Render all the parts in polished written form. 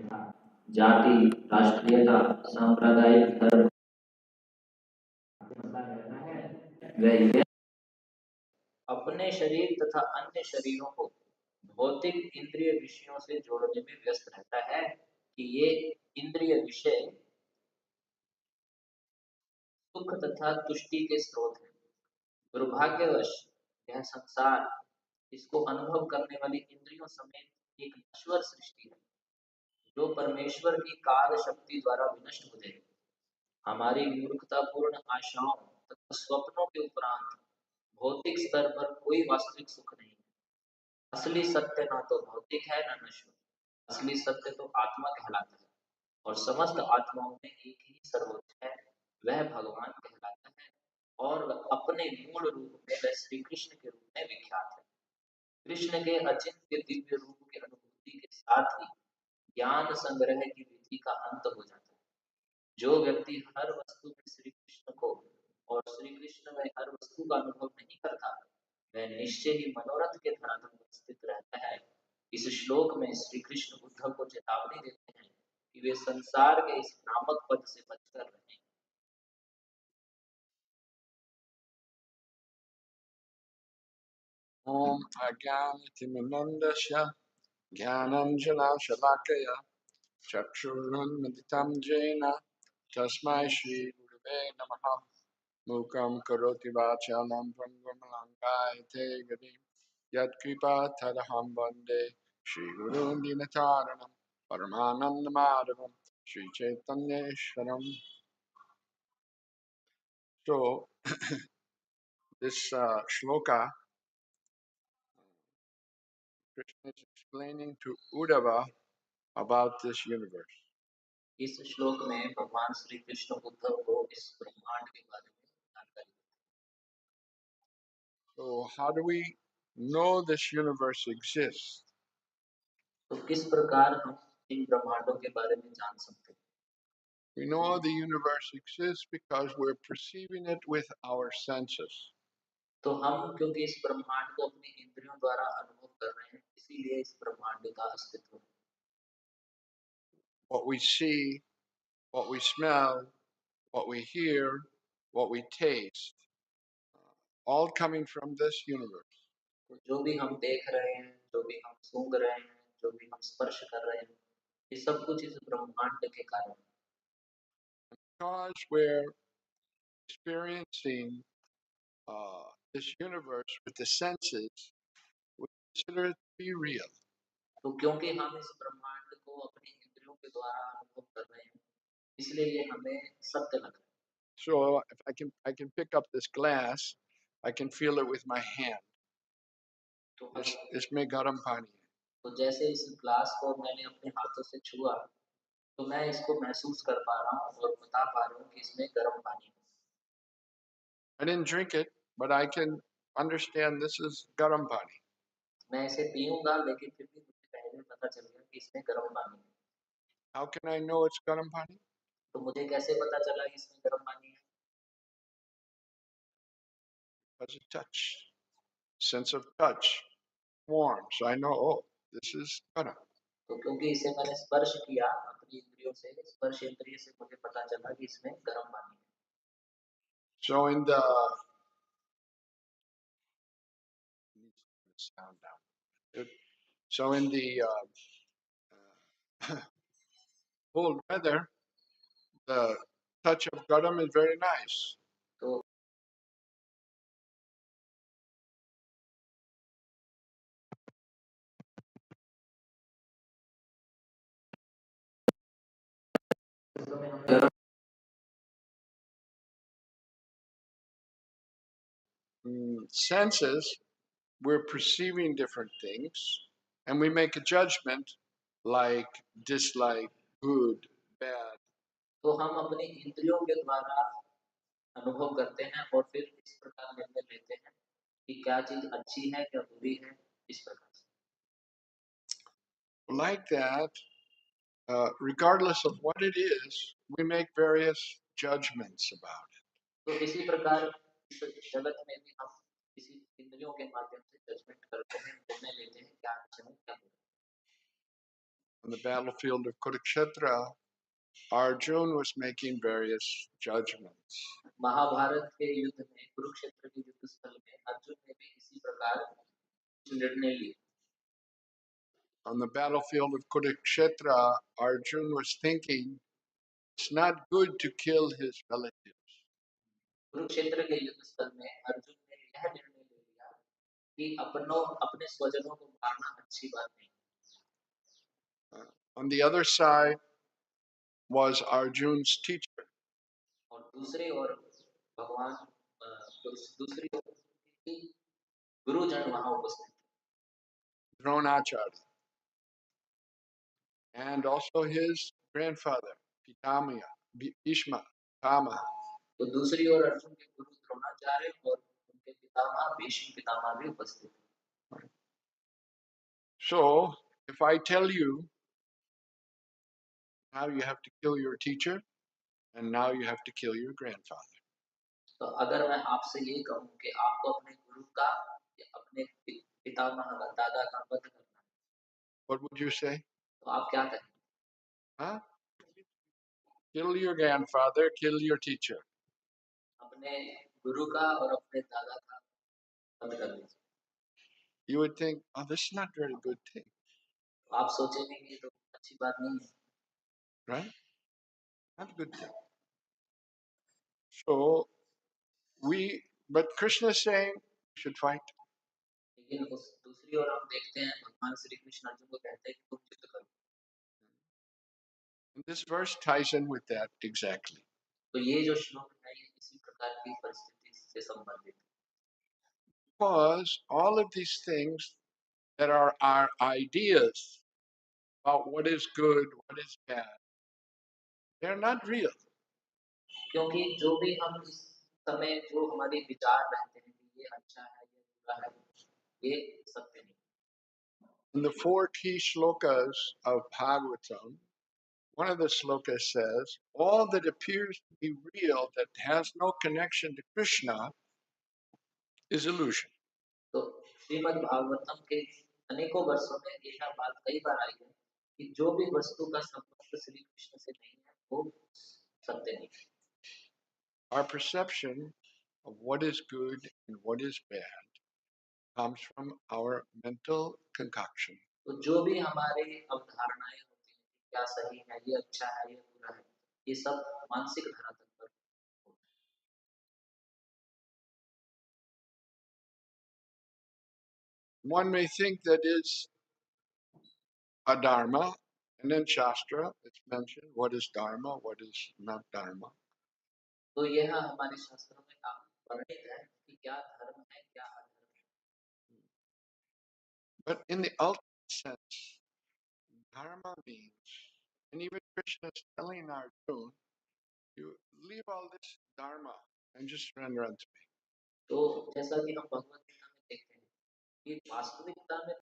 जाति, राष्ट्रीयता, सांप्रदायिक धर्म वह अपने शरीर तथा अन्य शरीरों को भौतिक इंद्रिय विषयों से जोड़ने में व्यस्त रहता है कि ये इंद्रिय विषय सुख तथा तुष्टि के स्रोत हैं। दुर्भाग्यवश यह संसार इसको अनुभव करने वाली इंद्रियों समेत एक नश्वर सृष्टि है जो परमेश्वर की कार्य शक्ति द्वारा विनष्ट हो जाएगी। हमारी मूर्खतापूर्ण आशाओं तथा स्वप्नों के उपरांत भौतिक स्तर पर कोई वास्तविक सुख नहीं है। असली सत्य ना तो भौतिक है ना नश्वर। असली सत्य तो आत्मा कहलाता है और समस्त आत्माओं में एक ही सर्वोच्च है, वह भगवान कहलाता है और अपने मूल रूप में वह श्री कृष्ण के रूप में विख्यात है। कृष्ण के अचिंत्य दिव्य रूप की अनुभूति के साथ ही ज्ञान संग्रह की विधि का अंत हो जाता है। जो व्यक्ति हर वस्तु में श्री कृष्ण को और श्री कृष्ण में हर वस्तु का अनुभव नहीं करता, वह निश्चय ही मनोरथ के धरातल पर स्थित रहता है। इस श्लोक में श्री कृष्ण उद्धव को चेतावनी देते हैं कि वे संसार के इस भ्रामक पद से बचकर रहें। ओम अज्ञानतिमिरन्धस्य ज्ञानाञ्जनशलाकया चक्षुरुन्मिलितं येन तस्मै श्रीगुरुवे नमः। मूकं करोति वाचालं भङ्गं लङ्कायते गिरिं यत्कृपातरहं वन्दे श्रीगुरुं दीनतारिणं परमानन्दमाधवं श्रीचैतन्येश्वरम्. So this shloka, Krishna is explaining to Uddhava about this universe. इस श्लोक में भगवान श्री कृष्ण उद्धव को इस ब्रह्मांड के बारे में जानकारी देते हैं। So how do we know this universe exists? तो किस प्रकार हम इन ब्रह्मांडों के बारे में जान सकते हैं? We know the universe exists because we're perceiving it with our senses. तो हम क्योंकि इस ब्रह्मांड को अपनी इंद्रियों द्वारा अनुभव कर रहे हैं, इसीलिए इस ब्रह्मांड का अस्तित्व है। What we see, what we smell, what we hear, what we taste, all coming from this universe. तो जो भी हम देख रहे हैं, जो भी हम सूंघ रहे हैं, जो भी हम स्पर्श कर रहे हैं, ये सब कुछ इस ब्रह्मांड के कारण है। Because we're experiencing this universe with the senses, we consider it to be real. तो क्योंकि हम इस ब्रह्मांड को अपनी इंद्रियों के द्वारा अनुभव कर रहे हैं, इसलिए ये हमें सत्य लग रहा है। So if I can pick up this glass, I can feel it with my hand. तो इसमें गर्म पानी है। तो जैसे इस ग्लास को मैंने अपने हाथों से छुआ, तो मैं इसको महसूस कर पा रहा हूँ और बता पा रहा हूँ कि इसमें गर्म पानी है। I didn't drink it, but I can understand this is garam pani. मैं इसे पीऊंगा, लेकिन फिर भी मुझे पहले पता चल गया कि इसमें गर्म पानी है। How can I know it's garam pani? तो मुझे कैसे पता चला कि इसमें गर्म पानी है? Because of touch, sense of touch, warm. So I know, oh, this is garam. तो क्योंकि इसे मैंने स्पर्श किया अपनी इंद्रियों से, स्पर्श इंद्रिय से मुझे पता चला कि इसमें गर्म पानी है। So in the sound down. So in the cold weather, the touch of garam is very nice. तो Senses, we're perceiving different things, and we make a judgment like, dislike, good, bad. तो हम अपनी इंद्रियों के द्वारा अनुभव करते हैं और फिर इस प्रकार निर्णय लेते हैं कि क्या चीज अच्छी है, क्या बुरी है, इस प्रकार से। Like that, regardless of what it is, we make various judgments about it. तो इसी प्रकार इस जगत में भी हम इसी इंद्रियों के माध्यम से जजमेंट करते हैं, निर्णय लेते हैं क्या अच्छा है, क्या बुरा है। On the battlefield of Kurukshetra, Arjuna was making various judgments. Mahabharat के युद्ध में, कुरुक्षेत्र के युद्ध स्थल में अर्जुन ने भी इसी प्रकार निर्णय लिए. On the battlefield of Kurukshetra, Arjuna was thinking it's not good to kill his relatives. Kurukshetra के युद्ध स्थल में अर्जुन ने यह निर्णय ले लिया कि अपने स्वजनों को मारना अच्छी बात नहीं. On the other side was Arjuna's teacher. और दूसरी ओर भगवान दूसरी ओर गुरुजन वहां उपस्थित थे. Dronacharya, and also his grandfather, Pitamiya, Bhishma, Kama. तो दूसरी ओर अर्जुन के गुरु द्रोणाचार्य और उनके पितामह भीष्म पितामह भी उपस्थित थे. So, if I tell you now you have to kill your teacher, and now you have to kill your grandfather. तो अगर मैं आपसे ये कहूं कि आपको अपने गुरु का या अपने पितामह का, दादा का वध करना है, What would you say? तो आप क्या कहेंगे? Huh? Kill your grandfather, kill your teacher. अपने गुरु का और अपने दादा का वध कर लीजिए. You would think, oh, this is not a very good thing, तो आप सोचेंगे कि ये तो अच्छी बात नहीं है. right? Not a good thing. So but Krishna is saying you should fight. लेकिन उस दूसरी ओर हम देखते हैं भगवान श्री कृष्ण अर्जुन को कहते हैं कि तुम युद्ध करो. And this verse ties in with that exactly. तो ये जो श्लोक है ये इसी प्रकार की परिस्थिति से संबंधित है. Because all of these things that are our ideas about what is good, what is bad, they're not real. क्योंकि जो भी हम इस समय जो हमारे विचार रहते हैं कि ये अच्छा है, ये बुरा है, ये सत्य नहीं. In the four key shlokas of Bhagavatam, one of the slokas says, all that appears to be real that has no connection to Krishna is illusion. तो श्रीमद् भागवतम के अनेकों वर्षों में यह बात कई बार आई है कि जो भी वस्तु का संबंध श्री कृष्ण से नहीं है वो सत्य नहीं. Our perception of what is good and what is bad comes from our mental concoction. तो जो भी हमारे अवधारणाएं होती हैं कि क्या सही है, ये अच्छा है, ये बुरा है, ये सब मानसिक धरातल पर. One may think that is a dharma, and in Shastra it's mentioned what is dharma, what is not dharma. तो यह हमारे शास्त्रों में वर्णित है कि क्या धर्म है, क्या अधर्म है. But in the ultimate sense, dharma means, and even Krishna is telling Arjuna, you leave all this dharma and just surrender unto me. तो जैसा कि हम भगवत गीता में देखते हैं कि वास्तविकता में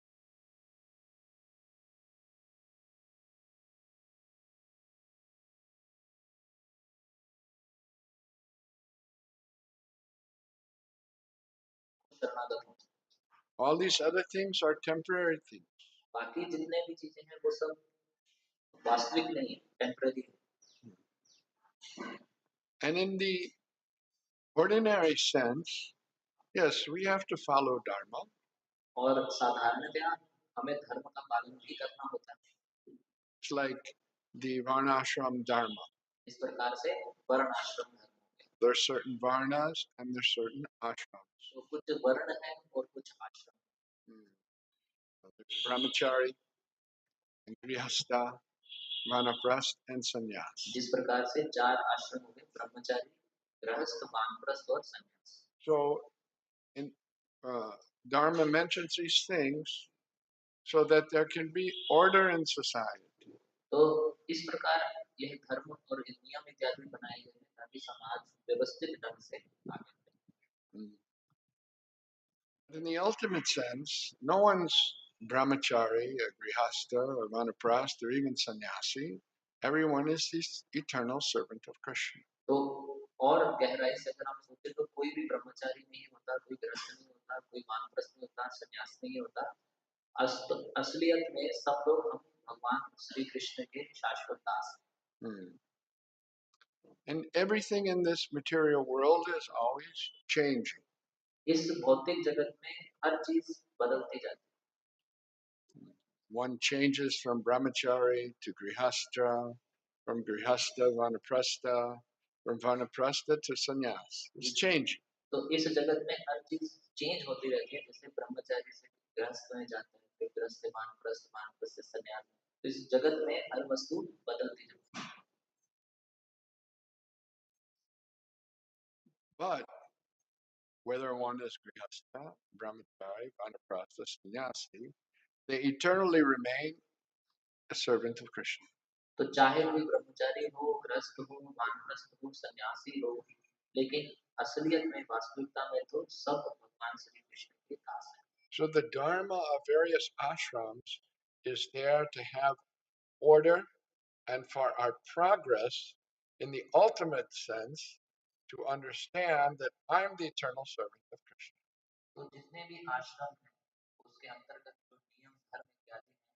शरणागत हो. All these other things are temporary things. बाकी जितने भी चीजें हैं वो सब वास्तविक नहीं है, टेम्पररी है. And in the ordinary sense, yes, we have to follow dharma. और साधारणतया हमें धर्म का पालन भी करना होता है. It's like the varnashram dharma. इस प्रकार से वर्ण आश्रम धर्म हो गया. There are certain varnas and there are certain ashrams. तो कुछ वर्ण है और कुछ आश्रम. There's brahmachari, and grihastha, vanaprastha, and sannyas. जिस प्रकार से चार आश्रम हो गए, ब्रह्मचारी, गृहस्थ, वानप्रस्थ और संन्यास. So, in Dharma mentions these things so that there can be order in society. तो इस प्रकार यह धर्म और नियम इत्यादि बनाए गए हैं ताकि समाज व्यवस्थित ढंग से आगे बढ़े. In the ultimate sense, no one's brahmachari, a grihastha, or vanaprastha, or even sannyasi. Everyone is this eternal servant of Krishna. तो और गहराई से अगर हम सोचे तो कोई भी ब्रह्मचारी नहीं होता, कोई गृहस्थ नहीं होता, कोई वानप्रस्थ नहीं होता, संन्यास नहीं होता. असलियत में सब लोग हम भगवान श्री कृष्ण के शाश्वत दास हैं। And everything in this material world is always changing. इस भौतिक जगत में हर चीज बदलती जाती One changes from brahmachari to grihastha, from grihastha vanaprastha, from vanaprastha to sannyas. It's changing. है। तो इस जगत में हर चीज चेंज होती रहती है, जैसे ब्रह्मचारी से गृहस्थ में जाता है, फिर गृहस्थ से वानप्रस्थ, वानप्रस्थ से सन्यास। तो इस जगत में हर वस्तु बदलती जाती है। But whether one is grihastha, brahmachari, vanaprastha, sannyasi, they eternally remain a servant of Krishna. तो चाहे कोई ब्रह्मचारी हो, गृहस्थ हो, वानप्रस्थ हो, सन्यासी हो, लेकिन असलियत में, वास्तविकता में तो सब भगवान श्री कृष्ण के दास हैं। So the dharma of various ashrams is there to have order and for our progress in the ultimate sense to understand that I'm the eternal servant of Krishna. तो जितने भी आश्रम हैं, उसके अंतर्गत जो नियम धर्म इत्यादि हैं,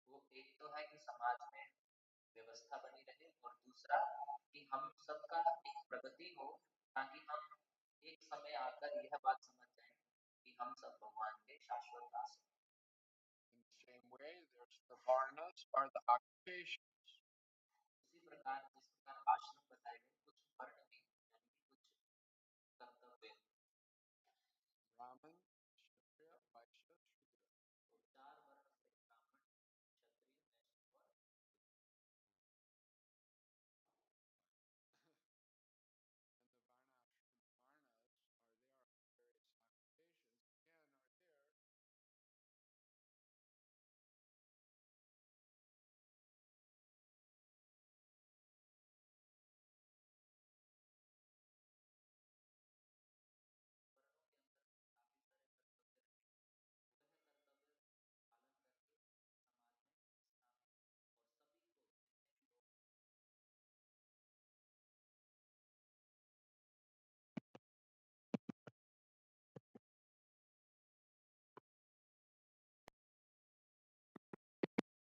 वो एक तो है कि समाज में व्यवस्था बनी रहे, और दूसरा कि हम सबका एक प्रगति हो, ताकि हम एक समय आकर यह बात समझ जाएं कि हम सब भगवान के शाश्वत दास हैं। In the same way, there's the varnas or the occupations. उसी प्रकार जिस प्रकार आश्रम बताए गए, कुछ वर्ण भी यानी कि कुछ कर्तव्य, Brahman, Kshatriya, Vaishya, Shudra. तो चार वर्ण थे, ब्राह्मण,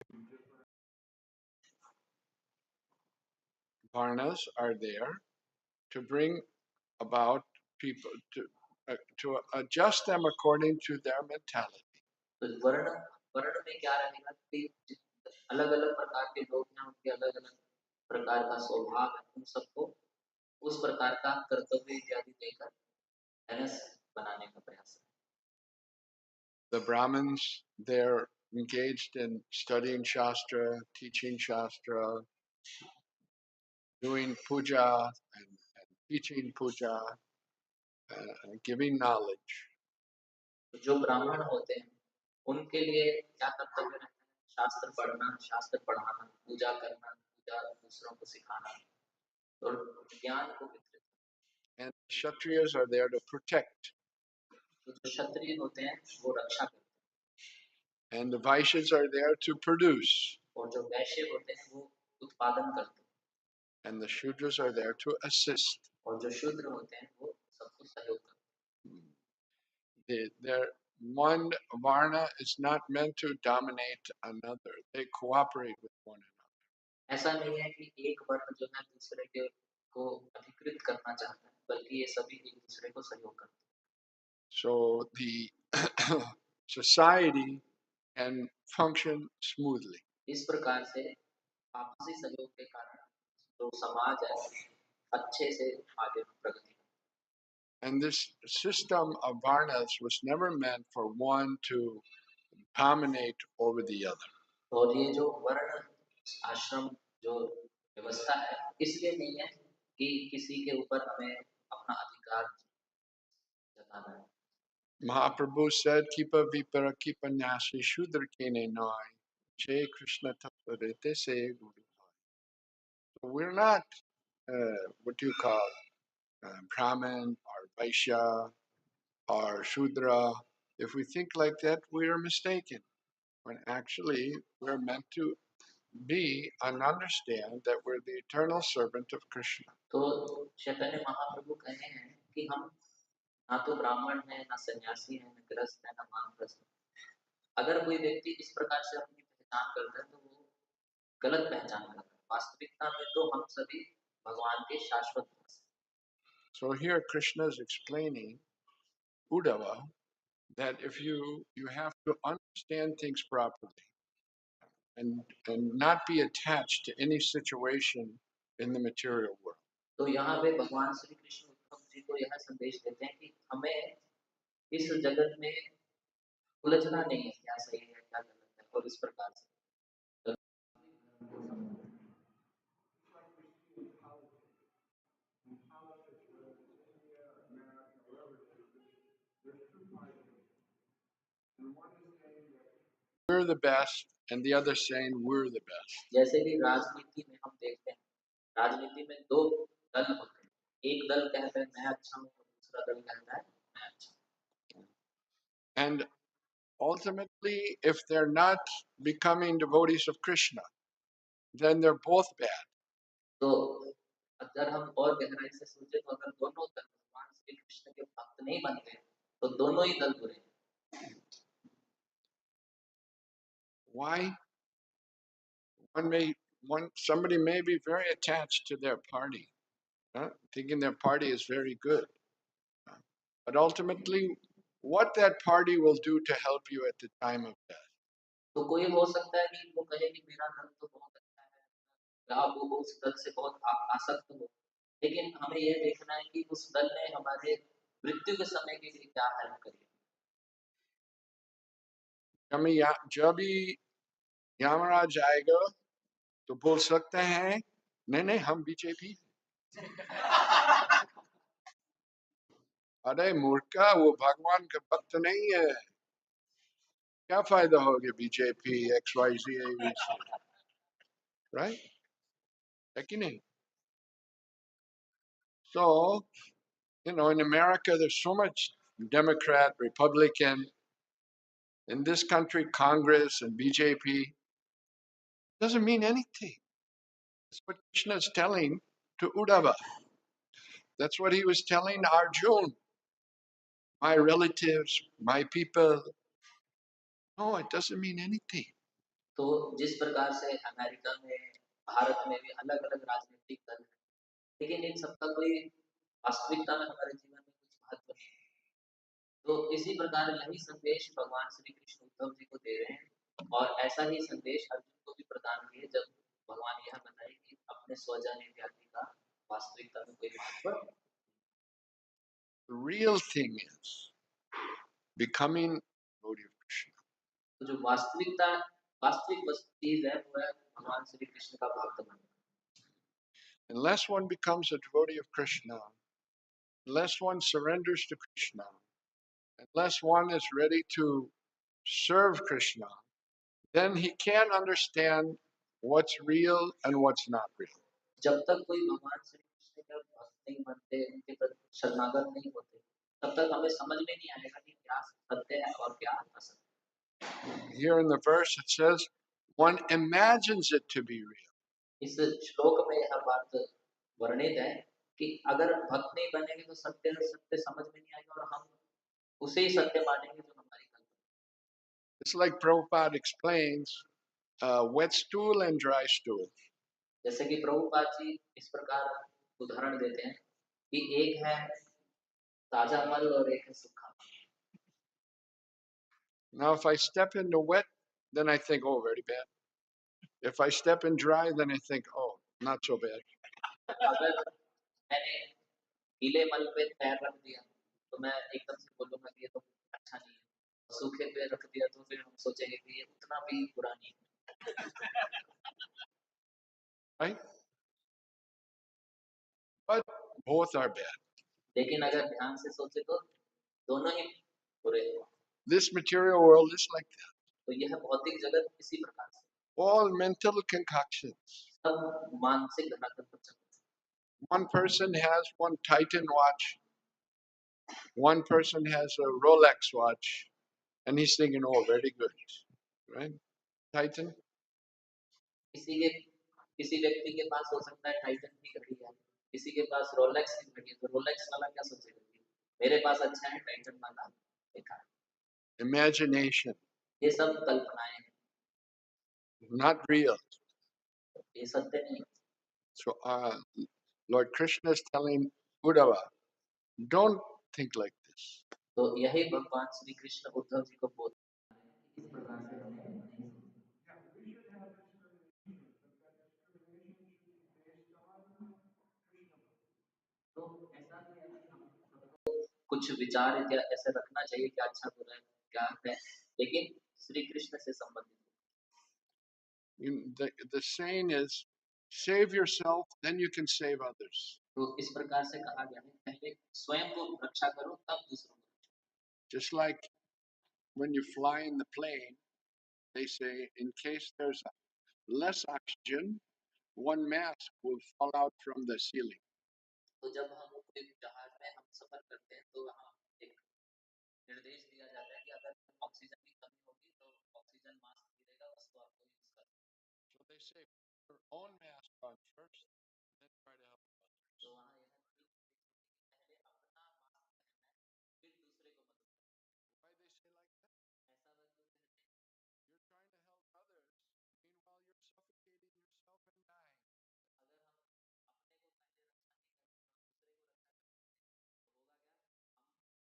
क्षत्रिय, वैश्य और Varnas are there to bring about people to adjust them according to their mentality. तो वर्ण वर्ण में क्या रहेगा कि अलग अलग प्रकार के लोग हैं, उनके अलग अलग प्रकार का स्वभाव है, उन सबको उस प्रकार का कर्तव्य इत्यादि देकर बैलेंस बनाने का प्रयास है। The Brahmins, they're engaged in studying Shastra, teaching Shastra, doing puja and teaching puja, giving knowledge. तो जो ब्राह्मण होते हैं, उनके लिए क्या कर्तव्य रहता है? शास्त्र पढ़ना, शास्त्र पढ़ाना, पूजा करना, पूजा दूसरों को सिखाना और ज्ञान को वितरित। And Kshatriyas are there to protect. तो जो क्षत्रिय होते हैं वो रक्षा करते And the Vaishyas are there to produce. हैं, और जो वैश्य होते हैं वो उत्पादन करते हैं, And the Shudras are there to assist. और जो शूद्र होते हैं वो सबको सहयोग करते One Varna is not meant to dominate another. They cooperate with one another. हैं। ऐसा नहीं है कि एक वर्ण जो है दूसरे के को अधिकृत करना चाहता है, बल्कि ये सभी एक दूसरे को सहयोग करते हैं। So the society can function smoothly. इस प्रकार से आपसी सहयोग के कारण जो समाज है अच्छे से आगे प्रगति करता And this system of Varnas was never meant for one to dominate over the other. है। और ये जो वर्ण आश्रम जो व्यवस्था है, इसलिए नहीं है कि किसी के ऊपर हमें अपना अधिकार जताना है। Mahaprabhu said, Kipa vipara kipa nasi shudra kene nai, Jai Krishna taparete se guru. So we're not, what do you call, Brahmin or Vaishya or Shudra. If we think like that, we are mistaken. When actually we're meant to be and understand that we're the eternal servant of Krishna. तो चैतन्य महाप्रभु कहे हैं कि हम ना तो ब्राह्मण है, ना सन्यासी है, ना गृहस्थ है, ना वानप्रस्थ। अगर कोई व्यक्ति इस प्रकार से अपनी पहचान करता है, तो वो गलत पहचान कर रहे हैं। वास्तविकता में तो हम सभी भगवान के शाश्वत दास हैं। So here Krishna is explaining Uddhava that if you have to understand things properly and not be attached to any situation in the material world. तो यहाँ पे भगवान श्री कृष्ण उद्धव जी को यह संदेश देते हैं कि हमें इस जगत में उलझना नहीं है, क्या सही है क्या गलत है, और इस प्रकार से We're the best, and the other saying we're the best. जैसे कि राजनीति में हम देखते हैं, राजनीति में दो दल होते हैं, एक दल कहता है मैं अच्छा हूँ, दूसरा दल कहता है मैं अच्छा हूँ। And ultimately, if they're not becoming devotees of Krishna, then they're both bad. तो अगर हम और गहराई से सोचे तो अगर दोनों दल भगवान श्री कृष्ण के भक्त नहीं बनते तो दोनों ही दल बुरे हैं। Why? Somebody may be very attached to their party, thinking their party is very good. But ultimately, what that party will do to help you at the time of death. तो कोई हो सकता है कि वो कहे कि मेरा दल तो बहुत अच्छा है, या वो उस दल से बहुत आसक्त हो, लेकिन हमें यह देखना है कि उस दल ने हमारे मृत्यु के समय के लिए क्या हेल्प करी। जब ही यमराज आएगा तो बोल सकते हैं नहीं नहीं हम बीजेपी। अरे मूर्खा, वो भगवान का भक्त नहीं है, क्या फायदा हो गया बीजेपी XYZ ABC, right? है कि नहीं? So, in America there's so much Democrat, Republican. In this country, Congress and BJP doesn't mean anything. That's what Krishna is telling to Uddhava. That's what he was telling Arjun. My relatives, my people. No, it doesn't mean anything. तो जिस प्रकार से America में, भारत में भी अलग अलग राजनीतिक दल हैं, लेकिन इन सबका कोई वास्तविकता में हमारे जीवन में कुछ महत्व नहीं है। तो इसी प्रकार यही संदेश भगवान श्री कृष्ण उद्धव जी को दे रहे हैं, और ऐसा ही संदेश अर्जुन को भी प्रदान किए जब भगवान यह बताए कि अपने स्वजन इत्यादि का वास्तविकता में कोई महत्व। The real thing is becoming devotee of Krishna. तो जो वास्तविक चीज है वो है भगवान श्री कृष्ण का भक्त बनना। Unless one becomes a devotee of Krishna, unless one surrenders to Krishna, unless one is ready to serve Krishna, then he can't understand what's real and what's not real. जब तक कोई भगवान श्री कृष्ण का भक्त नहीं बनते, उनके प्रति शरणागत नहीं होते, तब तक हमें समझ में नहीं आएगा कि क्या सत्य है और क्या असत्य। Here in the verse it says, one imagines it to be real. इस श्लोक में यह बात वर्णित है कि अगर भक्त नहीं बनेंगे तो सत्य सत्य समझ में नहीं आएगा और हम उसे ही सत्य मानेंगे जो हमारी कल्पना। It's like Prabhupada explains wet stool and dry stool. जैसे कि प्रभुपाद जी इस प्रकार उदाहरण देते हैं कि एक है ताजा मल और एक है सूखा मल। Now, if I step into wet, then I think, oh, very bad. If I step in dry, then I think, oh, not so bad. अगर मैंने गीले मल पे पैर रख दिया तो मैं एकदम से बोलूंगा कि ये तो अच्छा नहीं है, सूखे पे रख दिया तो फिर हम सोचेंगे कि ये उतना भी बुरा नहीं है। Right? But both are bad. लेकिन अगर ध्यान से सोचे तो दोनों ही बुरे हैं। This material world is like that. तो यह भौतिक जगत इसी प्रकार से All mental concoctions. सब मानसिक धरातल पर चलता है। One person has one Titan watch, one person has a Rolex watch, and he's thinking, oh, very good. Right? Titan. किसी व्यक्ति के पास हो सकता है टाइटन की घड़ी है, किसी के पास रोलेक्स की घड़ी है, तो रोलेक्स वाला क्या सोचेगा कि मेरे पास अच्छा है टाइटन वाला देखा। Imagination. ये सब कल्पनाएं हैं, Not real. ये सत्य नहीं है। So Lord Krishna is telling Uddhava, don't think like this. तो यही भगवान श्री कृष्ण उद्धव जी को बोलते हैं कि इस प्रकार से हमें नहीं सोचना। तो ऐसा भी है कि हम सबको कुछ विचार या ऐसे रखना चाहिए कि अच्छा बुरा क्या है, लेकिन श्री कृष्ण से संबंधित। The saying is, save yourself, then you can save others. तो इस प्रकार से कहा गया है, पहले स्वयं को रक्षा करो तब दूसरों को। Just like when you fly in the plane, they say in case there's less oxygen, one mask will fall out from the ceiling. तो जब हम कोई जहाज में हम सफर करते हैं तो वहाँ एक निर्देश दिया जाता है कि अगर ऑक्सीजन की कमी होगी तो ऑक्सीजन मास्क मिलेगा, उसको आपको यूज करना। So they say put your own mask on first, then try to help others. तो वहाँ यह पहले अपना मास्क पहनना है, फिर दूसरे को मदद करना। Why they say like that? ऐसा वह क्यों कहते हैं? You're trying to help others, meanwhile you're suffocating yourself and dying. अगर हम अपने को पहले रक्षा नहीं करेंगे और दूसरे को रक्षा करेंगे तो होगा क्या, हम हमारा दम घुटेगा और हम So first,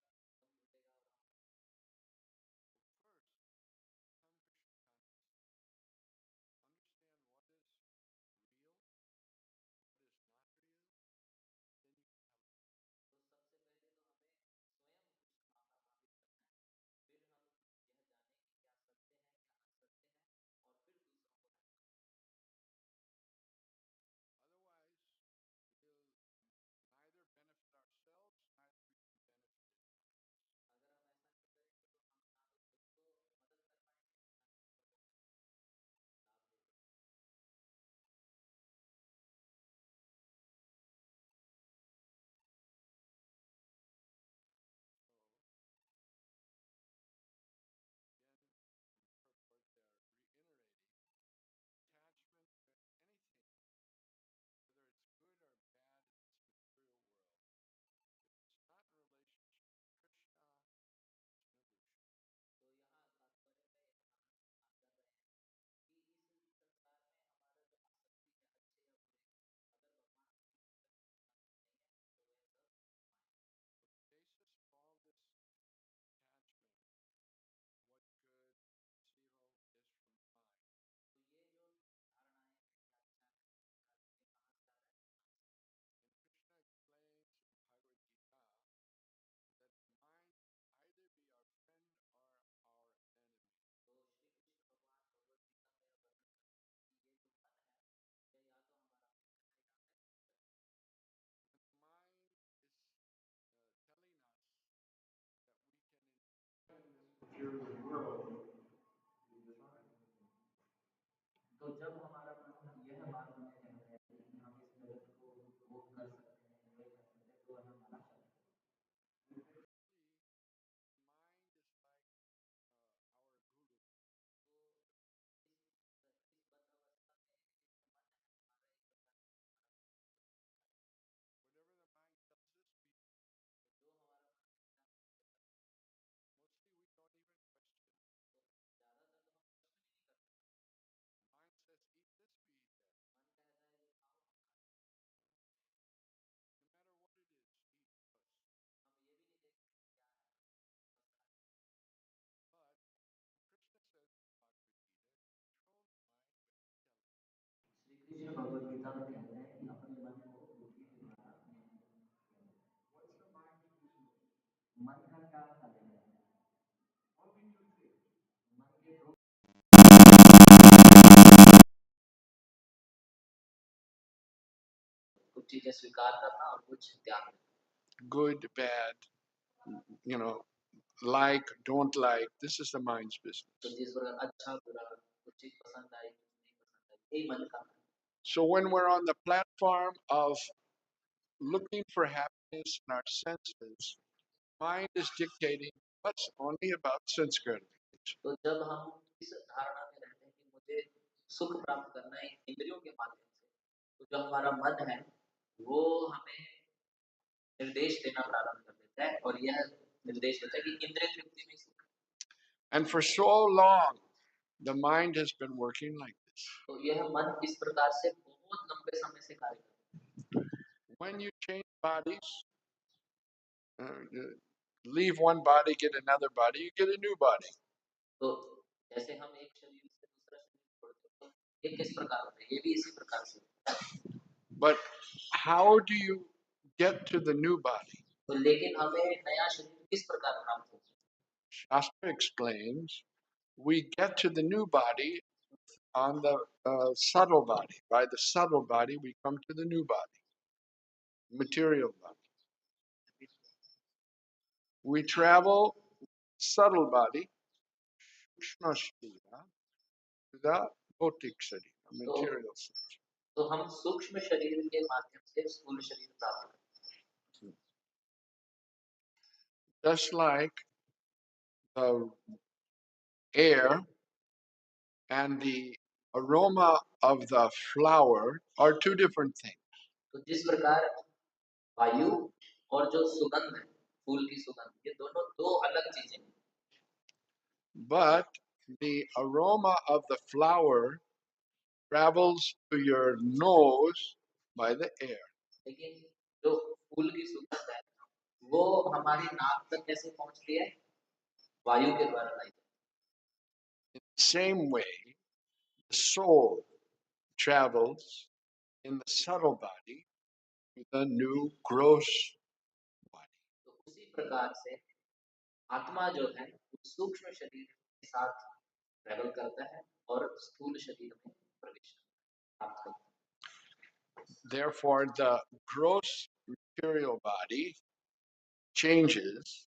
become Krishna conscious. Understand what is real, what is not real, then you can help. तो सबसे पहले तो हमें स्वयं कृष्ण भावित करना है, फिर हम यह जाने कि क्या सत्य है क्या असत्य है, और फिर दूसरों को हेल्प करना। Otherwise, we'll neither benefit ourselves, neither we can benefit others. अगर हम ऐसा नहीं करेंगे तो हम ना तो खुद को मदद कर पाएंगे ना दूसरों को लाभ दे पाएंगे। So again, purport they are reiterating attachment to anything, whether it's good or bad in this material world. If it's not in relationship to Krishna, it's an illusion. तो यहाँ तात्पर्य में यह मान कर रहे हैं कि इस संसार में हमारा जो आसक्ति है अच्छे या बुरे, अगर भगवान श्री कृष्ण से संबंधित नहीं है तो वह सब माया। So the basis of all this attachment, what good, what's evil, is from the mind. तो ये जो धारणाएं हैं कि अच्छा है बुरा है, ये कहाँ से आ रहा है? मन से। And Krishna explains in Bhagavad Gita that the mind can either be our friend or our enemy. तो श्री कृष्ण भगवान भगवत गीता में यह वर्णन करते हैं कि ये जो मन है यह या तो हमारा मित्र है या फिर शत्रु। When the mind is telling us that we can material world, तो जब हमारा मन यह बात हमें कह रहा है कि हम इस जगत को भोग कर सकते हैं, एंजॉय कर सकते हैं, तो वह हमारा शत्रु है। actually the mind is like our guru. तो इस बद्ध अवस्था में ये जो मन है हमारा एक प्रकार से हमारा गुरु है। Whatever the mind tells us, we do. तो जो हमारा मन कहता है हम उसे करते हैं। Mostly we don't even question. तो ज्यादातर तो हम प्रश्न ही नहीं करते मन। The mind says, eat this, we eat that. मन कहता है ये खाओ, हम खाते हैं। No matter what it is, eat first. हम ये भी नहीं देखते कि क्या है, सब खाते हैं। But Krishna says in Bhagavad Gita, control the mind with intelligence. Shri Krishna Bhagavad Gita में कहते हैं कि अपने मन को बुद्धि के द्वारा नियंत्रित किया जाए। What's the mind's business? मन का क्या कार्य है? Only two things. मन के दो, कुछ चीजें स्वीकार करना और कुछ त्याग करना। Good, bad, you know, like, don't like. This is the mind's तो business. जिस प्रकार अच्छा बुरा, कुछ चीज पसंद आई कुछ नहीं पसंद आई, यही मन का। So when we're on the platform of looking for happiness in our senses, mind is dictating what's only about sense gratification. तो जब हम इस धारणा में रहते हैं कि मुझे सुख प्राप्त करना है इंद्रियों के माध्यम से, तो जो हमारा मन है वो हमें निर्देश देना प्रारंभ कर देता है और यह निर्देश देता है कि इंद्रिय तृप्ति में सुख। And for so long, the mind has been working like this. तो यह मन इस प्रकार से बहुत लंबे समय से कार्य करता है. When you change bodies, leave one body, get another body, you get a new body. तो जैसे हम एक शरीर से दूसरा शरीर छोड़ते हैं, तो ये किस प्रकार होता है, ये भी इसी प्रकार से होता है. But how do you get to the new body? तो लेकिन हमें नया शरीर किस प्रकार प्राप्त होता है. Shastra explains we get to the new body on the subtle body. By the subtle body, we come to the new body, material body. We travel subtle body, Sukshma Sharira, to the Bhautik Sharira, तो material Sharira. तो हम सूक्ष्म शरीर के माध्यम से स्थूल शरीर प्राप्त करते हैं. Just like the air and the aroma of the flower are two different things. तो जिस प्रकार वायु और जो सुगंध है, फूल की सुगंध, ये दोनों दो अलग चीजें हैं. But the aroma of the flower travels to your nose by the air. लेकिन जो फूल की सुगंध है, वो हमारी नाक तक कैसे पहुंचती है, वायु के द्वारा लाई जाती In the same way, the soul travels in the subtle body to the new gross body. है. तो उसी प्रकार से आत्मा जो है वो सूक्ष्म शरीर के साथ ट्रेवल करता है और स्थूल शरीर में प्रवेश प्राप्त करता है. Therefore, the gross material body changes,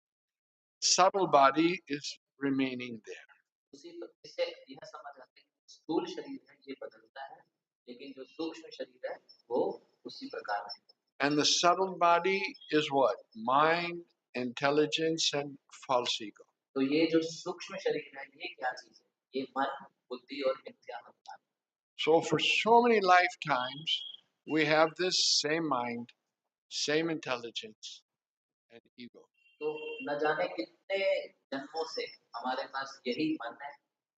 subtle body is remaining there. उसी इससे यह समझ आते हैं कि स्थूल शरीर है ये बदलता है, लेकिन जो सूक्ष्म शरीर है वो उसी प्रकार है. And the subtle body is what? Mind, intelligence, and false ego. तो ये जो सूक्ष्म शरीर है ये क्या चीज है, ये मन, बुद्धि और मिथ्या अहंकार. So, for so many lifetimes, we have this same mind, same intelligence, and ego. तो न जाने कितने जन्मों से हमारे पास यही मन है,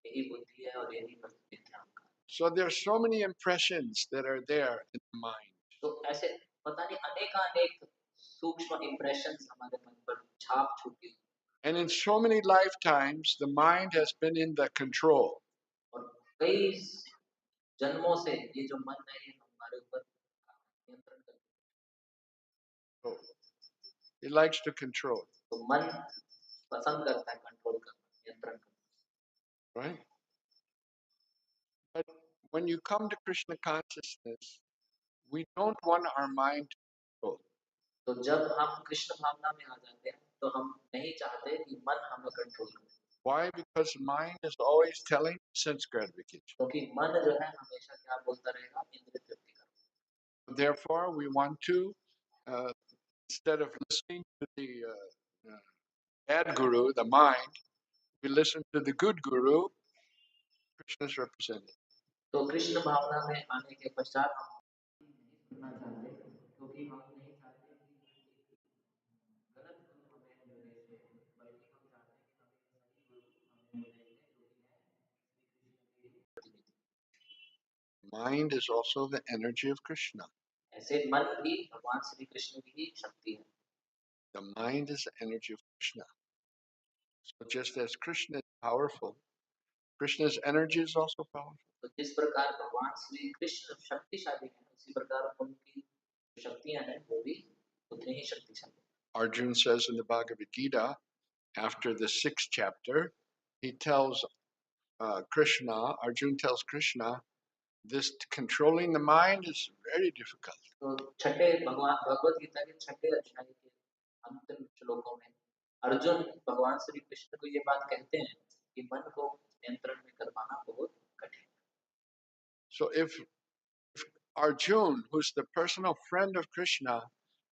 यही बुद्धि है और यही मिथ्या अहंकार. So, there are so many impressions that are there in the mind. तो ऐसे पता नहीं अनेक सूक्ष्म इंप्रेशंस हमारे मन पर छाप छूटी. And in so many lifetimes, the mind has been in the control. और कई जन्मों से ये जो मन है ये हमारे ऊपर नियंत्रण करता So, it likes to control, है. तो मन पसंद करता है कंट्रोल करना, नियंत्रण करना. right? But when you come to Krishna consciousness, we don't want our mind to control. तो जब हम कृष्ण भावना में आ जाते हैं तो हम नहीं चाहते कि मन हमें कंट्रोल करे. Why? Because mind is always telling sense gratification. क्योंकि मन जो है हमेशा क्या बोलता रहेगा, इंद्रिय तृप्ति करो. Therefore, we want to, uh, instead of listening to the bad guru, the mind, we listen to the good guru, Krishna's representative. तो कृष्ण भावना में आने के पश्चात हम नहीं सुनना चाहते, क्योंकि हम नहीं चाहते कि गलत गुरु हमें निर्देश दे, बल्कि हम चाहते हैं कि हमें सही गुरु हमें निर्देश दे, जो कि है श्री कृष्ण के ही प्रतिनिधि. Mind is also the energy of Krishna. ऐसे मन भी भगवान श्री कृष्ण की ही शक्ति है. The mind is the energy of Krishna. So just as Krishna is powerful, Krishna's energy is also powerful. तो जिस प्रकार भगवान श्री कृष्ण शक्तिशाली है, उसी प्रकार उनकी शक्तियां हैं वो भी उतनी ही शक्तिशाली. Arjuna says in the Bhagavad Gita, after the 6th chapter, he tells Krishna, Arjuna tells Krishna, this controlling the mind is very difficult. तो छठे भगवान भगवत गीता के छठे अध्याय के अंतिम श्लोकों में अर्जुन भगवान श्री कृष्ण को ये बात कहते हैं कि मन को नियंत्रण में कर पाना बहुत कठिन. So if Arjuna, who's the personal friend of Krishna,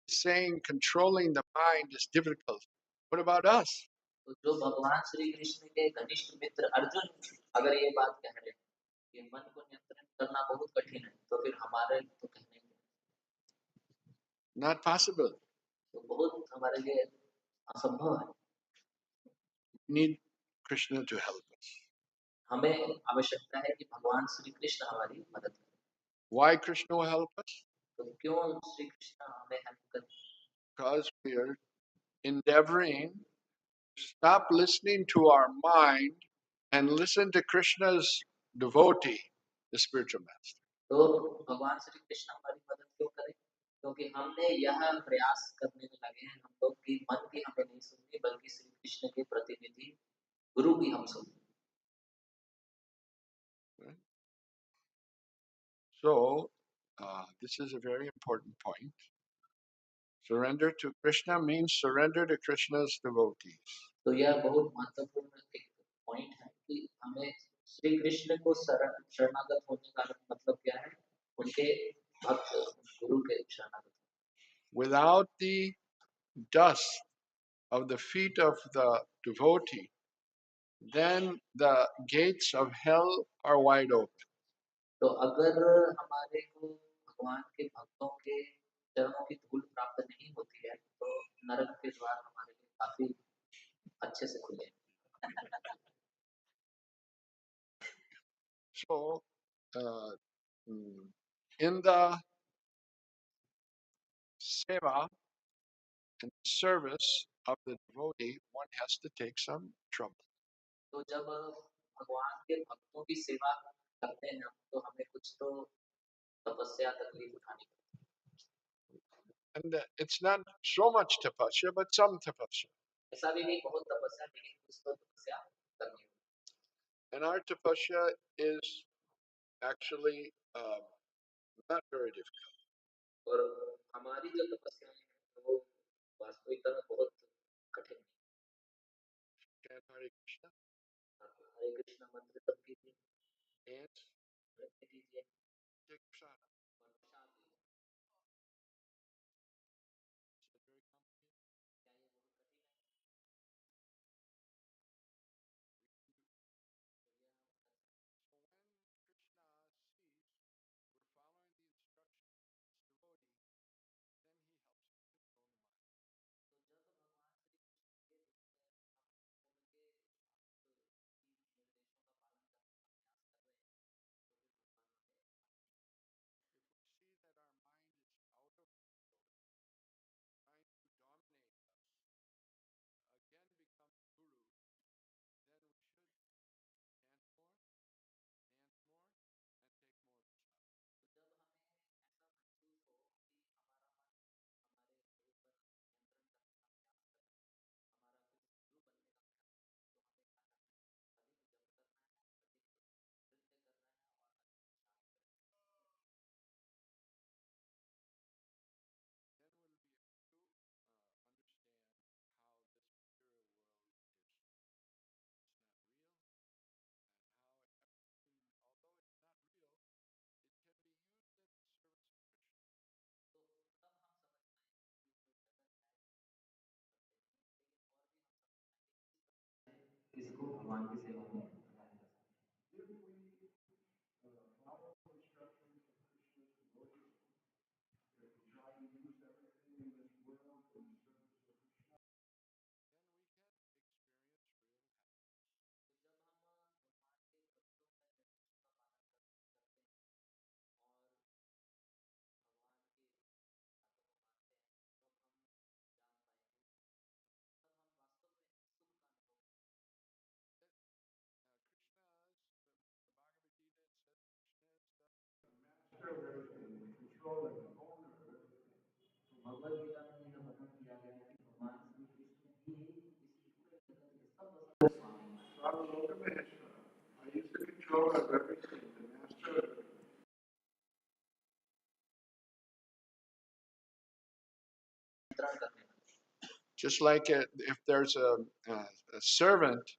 is saying controlling the mind is difficult, what about us? तो जो भगवान श्री कृष्ण के घनिष्ठ मित्र अर्जुन अगर ये बात कह रहे हैं कि मन को नियंत्रण करना बहुत कठिन है, तो फिर हमारे तो कहने Not possible. तो बहुत हमारे लिए असंभव है. We need Krishna to help us. हमें आवश्यकता है कि भगवान श्री कृष्ण हमारी मदद करें। Why Krishna will help us? तो क्यों श्री कृष्ण हमें हेल्प करें? Because we are endeavoring to stop listening to our mind and listen to Krishna's devotee, the spiritual master. तो भगवान श्री कृष्ण हमारी मदद क्यों करें? क्योंकि हमने यह प्रयास करने में लगे हैं हम लोग कि मन की हमें नहीं सुननी, बल्कि श्री कृष्ण के प्रतिनिधि गुरु की हम सुनते। So, this is a very important point. Surrender to Krishna means surrender to Krishna's devotees. तो यह बहुत महत्वपूर्ण एक पॉइंट है कि हमें श्री कृष्ण को शरणागत होने का मतलब क्या है? उनके भक्त गुरु के शरणागत। Without the dust of the feet of the devotee, then the gates of hell are wide open. तो अगर हमारे को भगवान के भक्तों के चरणों की धूल प्राप्त नहीं होती है, तो नरक के द्वार हमारे लिए काफी अच्छे से खुले हैं। So, in the seva and service of the devotee, one has to take some trouble. तो जब भगवान के भक्तों की सेवा करते हैं तो हमें कुछ तो तपस्या तकलीफ उठानी पड़ती है। And it's not so much tapasya, but some tapasya. ऐसा भी नहीं बहुत तपस्या, लेकिन कुछ तो तपस्या करनी होगी। And our tapasya is actually not very difficult. और हमारी जो तपस्याएं हैं वो वास्तविकता में बहुत कठिन है। Chant Hare Krishna, हरे कृष्ण मंत्र जप कीजिए, dance, नृत्य कीजिए take prasada. और प्रसाद लीजिए। Is that very complicated? क्या ये बहुत कठिन है? तो यह हम कर सकते हैं। So when Krishna sees we're following the instruction of his devotee, then he helps us control the mind. तो जब भगवान श्री कृष्ण ये देखते हैं कि हम उनके भक्त की निर्देशों का पालन करने का प्रयास कर रहे हैं, तो फिर भगवान हमें If we see that our mind is out of control, trying to dominate us, again become guru, then we should chant more, dance more, and take more prasada. तो जब हमें ऐसा महसूस हो कि हमारा मन हमारे ऊपर नियंत्रण करने का प्रयास कर रहा है, हमारा गुरु बनने का प्रयास कर रहा है, तो हमें क्या करना है? अधिक जप करना है, अधिक नृत्य करना है और अधिक प्रसाद करना है। Then we'll be able to understand how this material world it's not real, and how everything, although it's not real, it can be used in the service of Krishna. तो तब हम समझ पाएंगे कि ये जो जगत है करते हैं, लेकिन और भी हम समझ पाएंगे किस प्रकार से इसको भगवान की सेवा में लगाया जा सकता है। Then we can experience real happiness. तो जब हम भगवान के भक्तों के निर्देशों का पालन करते हैं और भगवान की बातों को मानते हैं, तब हम जान पाएंगे, तब हम वास्तव में सुख का अनुभव करेंगे। That Krishna is the Bhagavad Gita. It says Krishna is the master of everything, control of the owner of everything. तो भगवद गीता में यह वर्णन किया गया है कि भगवान श्री कृष्ण ही इस पूरे जगत के सब वस्तु के स्वामी हैं। He is the controller of everything, the master of everything. just like if there's a servant,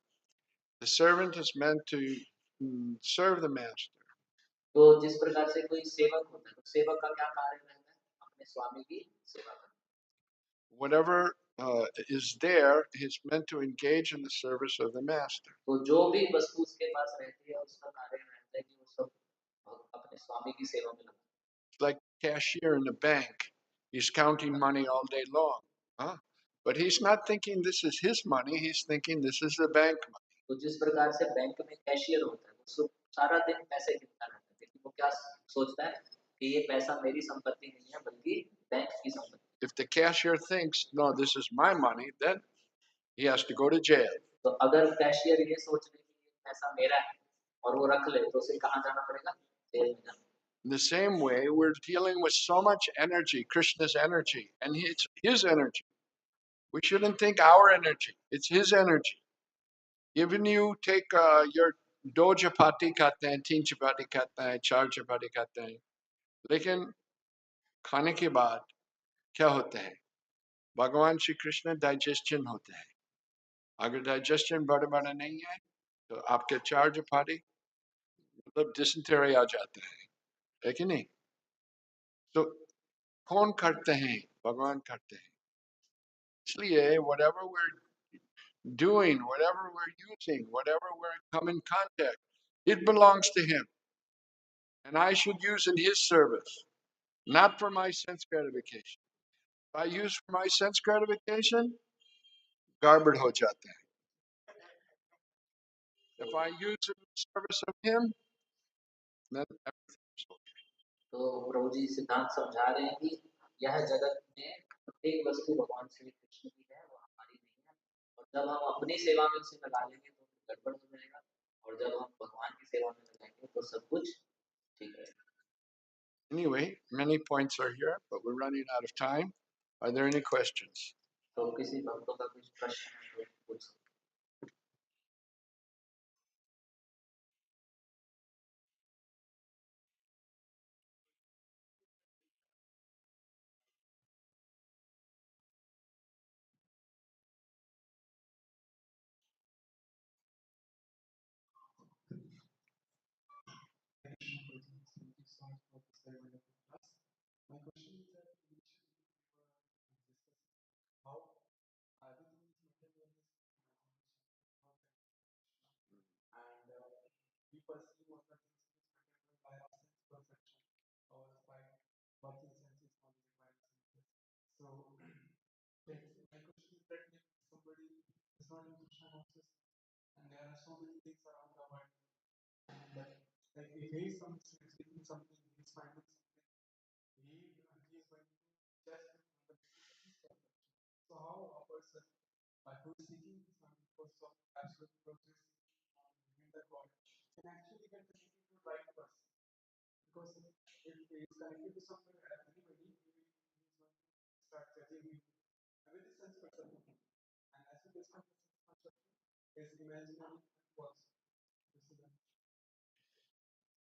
the servant is meant to serve the master. तो जिस प्रकार से कोई सेवक होता है, तो सेवक का क्या कार्य रहता है? अपने स्वामी की सेवा करना। Whatever is there is meant to engage in the service of the master. तो जो भी वस्तु उसके पास रहती है, उसका कार्य रहता है कि वो सब अपने स्वामी की सेवा में लगाए। It's like cashier in the bank. He's counting money all day long. Huh? But he's not thinking this is his money. He's thinking this is the bank money. तो जिस प्रकार से बैंक में कैशियर होता है वो सारा दिन पैसे गिनता रहता है, लेकिन वो क्या सोचता है कि ये पैसा मेरी संपत्ति नहीं है बल्कि बैंक की संपत्ति। If the cashier thinks, no, this is my money, then he has to go to jail. तो अगर कैशियर ये सोच ले कि ये पैसा मेरा है और वो रख ले तो उसे कहाँ जाना पड़ेगा? जेल में जाना। In the same way, we're dealing with so much energy, Krishna's energy, and it's his energy. We shouldn't think our energy, it's his energy. Even you take your दो चपाती खाते हैं, तीन चपाती खाते हैं, चार चपाती खाते हैं, लेकिन खाने के बाद क्या होता है? भगवान श्री कृष्ण डाइजेशन होता है. अगर डाइजेशन बड़ा नहीं है तो आपके चार चपाती मतलब डिसेंटरी आ जाता है कि नहीं? तो कौन करते हैं? भगवान करते हैं. इसलिए whatever we're doing, whatever we're using, whatever we're come in contact, it belongs to him. And I should use in his service, not for my sense gratification. If I use for my sense gratification, garbage ho jata hai. If I use it in service of him, then everything's okay. तो प्रभु जी सिद्धांत समझा रहे हैं कि यह जगत में प्रत्येक वस्तु भगवान श्री कृष्ण की है, वो हमारी नहीं है। और जब हम अपनी सेवा में उसे लगा लेंगे तो गड़बड़ हो जाएगा, और जब हम भगवान की सेवा में लगाएंगे तो सब कुछ ठीक रहेगा। Anyway, many points are here, but we're running out of time. Are there any questions? तो किसी भक्तों का कुछ प्रश्न है तो पूछ सकते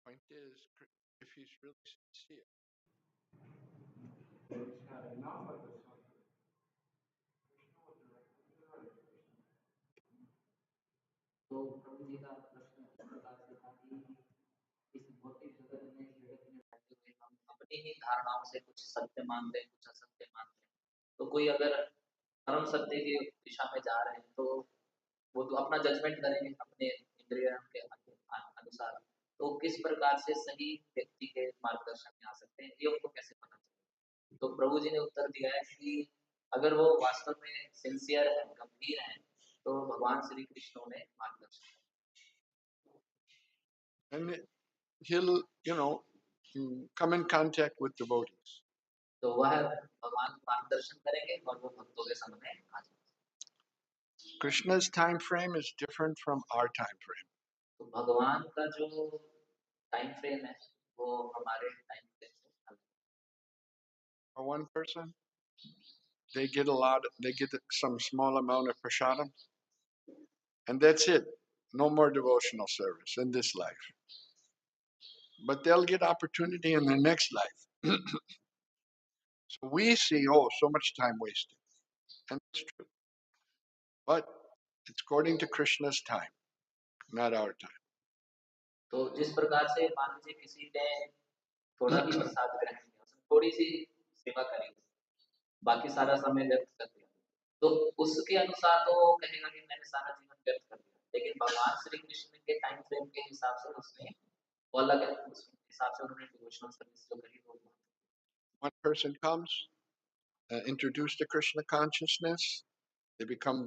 Point is, if he's really sincere. तो प्रभु जी का प्रश्न इस प्रकार से था कि इस भौतिक जगत में रहते हुए हम अपनी ही धारणाओं से कुछ सत्य मानते हैं, कुछ असत्य मानते हैं। तो कोई अगर परम सत्य की दिशा में जा रहे हैं तो वो तो अपना जजमेंट करेंगे अपने इंद्रियों के अनुसार। तो किस प्रकार से सही व्यक्ति के मार्गदर्शन में आ सकते हैं, ये उनको कैसे पता चलेगा? तो प्रभु जी ने उत्तर दिया है कि अगर वो वास्तव में सिंसियर है, गंभीर है, तो भगवान श्री कृष्ण उन्हें मार्गदर्शन करें। And he'll, come in contact with devotees. तो वह भगवान मार्गदर्शन करेंगे और वो भक्तों के सामने आ जाएंगे। Krishna's time frame is different from our time frame. तो भगवान का जो टाइम फ्रेम है वो हमारे टाइम फ्रेम से अलग है। For one person, they get some small amount of prasadam, and that's it. No more devotional service in this life. But they'll get opportunity in the next life. So we see, oh, so much time wasted. And that's true. But it's according to Krishna's time, not our time. तो जिस प्रकार से मान लीजिए किसी ने थोड़ा भी प्रसाद ग्रहण किया, उसने थोड़ी सी सेवा करी, बाकी सारा समय व्यर्थ कर दिया, तो उसके अनुसार तो वो कहेगा कि मैंने सारा जीवन व्यर्थ कर दिया। लेकिन भगवान श्री कृष्ण के टाइम फ्रेम के हिसाब से उसने वो अलग है, उस हिसाब से उन्होंने डिवोशनल सर्विस जो करी वो। One person comes, introduced to Krishna consciousness, they become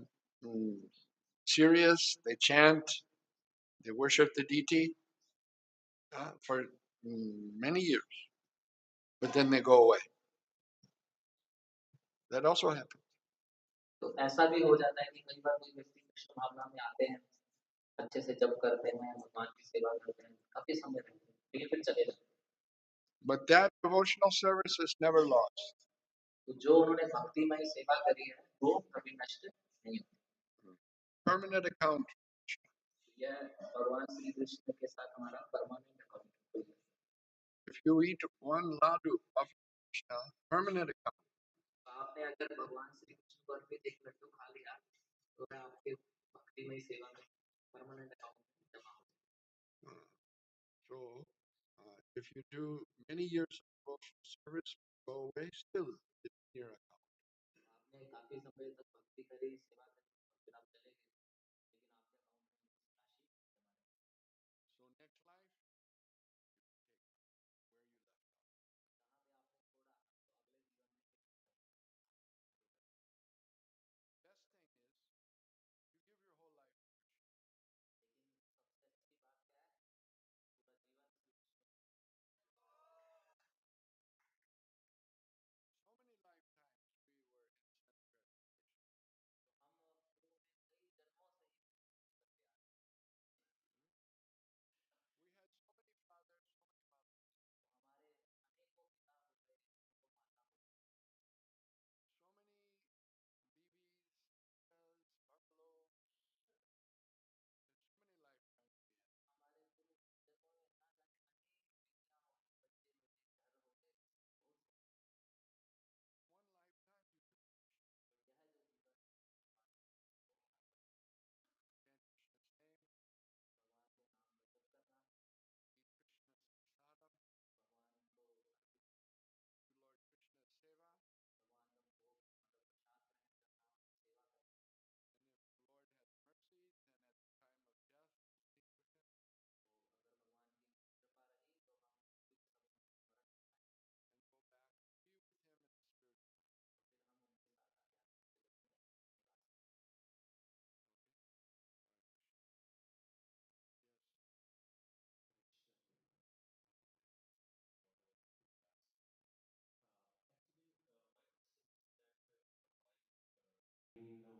serious, they chant, they worship the deity for many years, but then they go away. That also happens. तो ऐसा भी हो जाता है कि कई बार कोई व्यक्ति कृष्ण भावना में आते हैं, अच्छे से जप करते हैं, भगवान की सेवा करते हैं, काफी समय रहते हैं, लेकिन फिर चले जाते हैं। But that devotional service is never lost. तो जो उन्होंने भक्तिमय सेवा करी है वो कभी नष्ट नहीं होती। Permanent account. यह भगवान श्री कृष्ण के साथ हमारा परमानेंट अकाउंट है। If you eat one ladu of Krishna, permanent account. आपने अगर भगवान श्री कृष्ण को अर्पित एक लड्डू खा लिया तो वह आपके भक्तिमय सेवा में परमानेंट अकाउंट में जमा हो जाएगा। So, if you do many years of devotional service, go away, still it's in your account. आपने काफी समय तक भक्ति करी, सेवा करी, फिर आप चले गए, लेकिन आपके अकाउंट में राशि जमा रहेगी।